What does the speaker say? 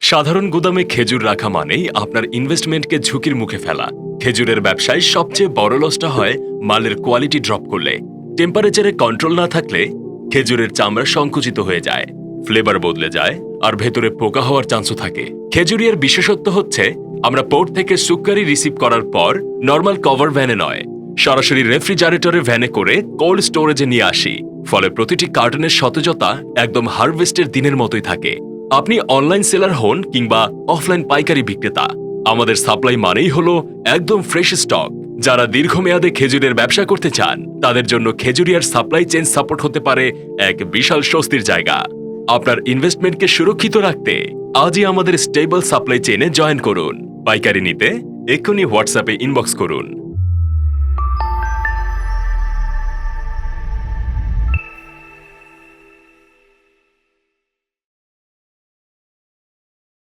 সাধারণ গুদামে খেজুর রাখা মানেই আপনার ইনভেস্টমেন্টকে ঝুঁকির মুখে ফেলা। খেজুরের ব্যবসায় সবচেয়ে বড় লসটা হয় মালের কোয়ালিটি ড্রপ করলে। টেম্পারেচারে কন্ট্রোল না থাকলে খেজুরের চামড়া সংকুচিত হয়ে যায়, ফ্লেভার বদলে যায়, আর ভেতরে পোকা হওয়ার চান্সও থাকে। খেজুরিয়ার বিশেষত্ব হচ্ছে আমরা পোর্ট থেকে সুক্কারি রিসিভ করার পর নর্মাল কভার ভ্যানে নয়, সরাসরি রেফ্রিজারেটরে ভ্যানে করে কোল্ড স্টোরেজে নিয়ে আসি। ফলে প্রতিটি কার্টনের সতেজতা একদম হারভেস্টের দিনের মতোই থাকে। আপনি অনলাইন সেলার হন কিংবা অফলাইন পাইকারি বিক্রেতা, আমাদের সাপ্লাই মানেই হলো একদম ফ্রেশ স্টক। যারা দীর্ঘমেয়াদে খেজুরের ব্যবসা করতে চান তাদের জন্য খেজুরিয়ার সাপ্লাই চেইন সাপোর্ট হতে পারে এক বিশাল স্বস্তির জায়গা। আপনার ইনভেস্টমেন্টকে সুরক্ষিত রাখতে আজই আমাদের স্টেবল সাপ্লাই চেইনে জয়েন করুন। পাইকারি নিতে এক্ষুনি হোয়াটসঅ্যাপে ইনবক্স করুন।